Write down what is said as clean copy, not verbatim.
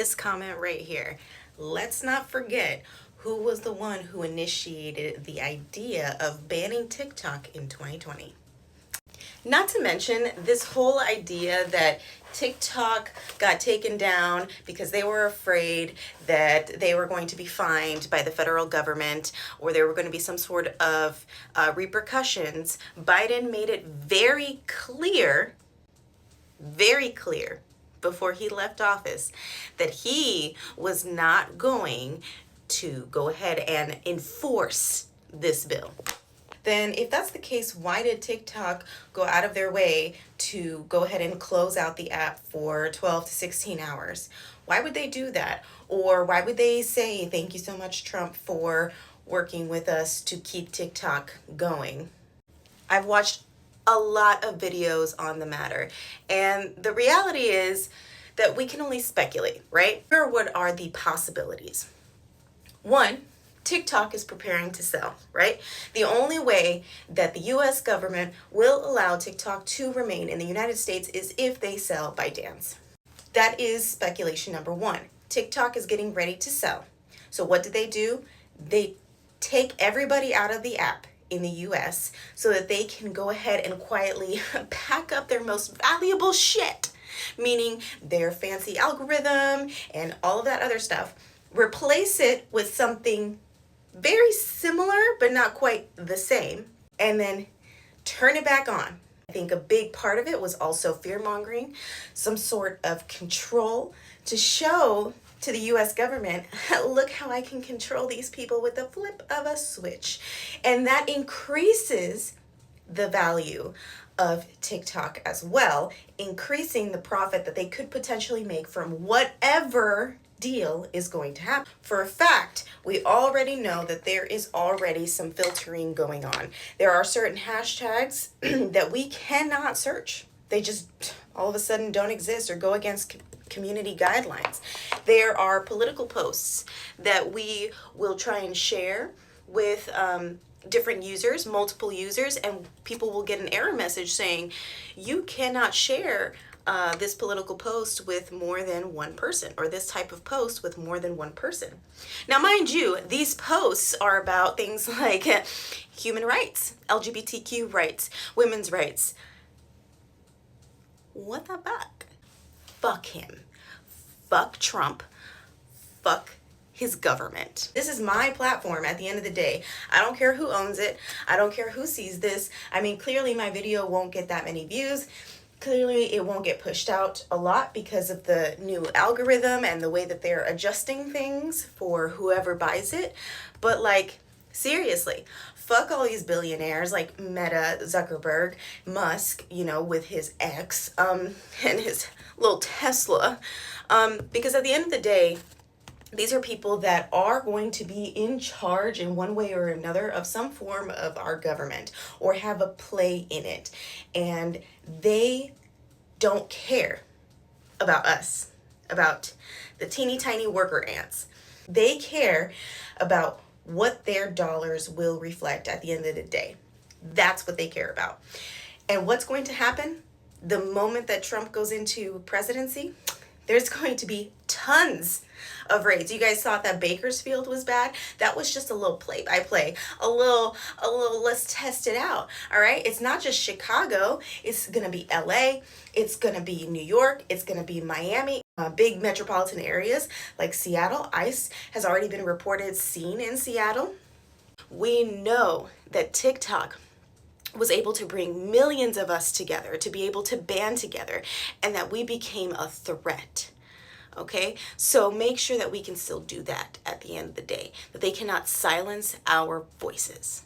This comment right here. Let's not forget who was the one who initiated the idea of banning TikTok in 2020. Not to mention this whole idea that TikTok got taken down because they were afraid that they were going to be fined by the federal government or there were going to be some sort of repercussions. Biden made it very clear before he left office that he was not going to go ahead and enforce this bill. Then if that's the case, why did TikTok go out of their way to go ahead and close out the app for 12 to 16 hours? Why would they do that? Or why would they say, thank you so much, Trump, for working with us to keep TikTok going? I've watched a lot of videos on the matter, and the reality is that we can only speculate, right? Here, what are the possibilities? One, TikTok is preparing to sell, right? The only way that the US government will allow TikTok to remain in the United States is if they sell ByteDance. That is speculation number one. TikTok is getting ready to sell. So what do? They take everybody out of the app in the US so that they can go ahead and quietly pack up their most valuable shit, meaning their fancy algorithm and all of that other stuff, replace it with something very similar but not quite the same, and then turn it back on. I think a big part of it was also fear-mongering, some sort of control to show to the US government, look how I can control these people with the flip of a switch. And that increases the value of TikTok as well, increasing the profit that they could potentially make from whatever deal is going to happen. For a fact, we already know that there is already some filtering going on. There are certain hashtags that we cannot search. They just all of a sudden don't exist or go against community guidelines. There are political posts that we will try and share with different users, multiple users, and people will get an error message saying you cannot share this political post with more than one person, or this type of post with more than one person. Now, mind you, these posts are about things like human rights, LGBTQ rights, women's rights. What the fuck? Fuck him. Fuck Trump. Fuck his government. This is my platform at the end of the day. I don't care who owns it. I don't care who sees this. I mean, clearly my video won't get that many views. Clearly it won't get pushed out a lot because of the new algorithm and the way that they're adjusting things for whoever buys it. But like, seriously, fuck all these billionaires like Meta, Zuckerberg, Musk, you know, with his X, and his little Tesla. Because at the end of the day, these are people that are going to be in charge in one way or another of some form of our government or have a play in it. And they don't care about us, about the teeny tiny worker ants. They care about what their dollars will reflect at the end of the day. That's what they care about. And what's going to happen the moment that Trump goes into presidency? There's going to be tons of raids. You guys thought that Bakersfield was bad? That was just a little play-by-play, a little let's test it out. All right, it's not just Chicago. It's gonna be LA. It's gonna be New York. It's gonna be Miami. Big metropolitan areas like Seattle. ICE has already been reported seen in Seattle. We know that TikTok was able to bring millions of us together, to be able to band together, and that we became a threat. Okay, so make sure that we can still do that at the end of the day, that they cannot silence our voices.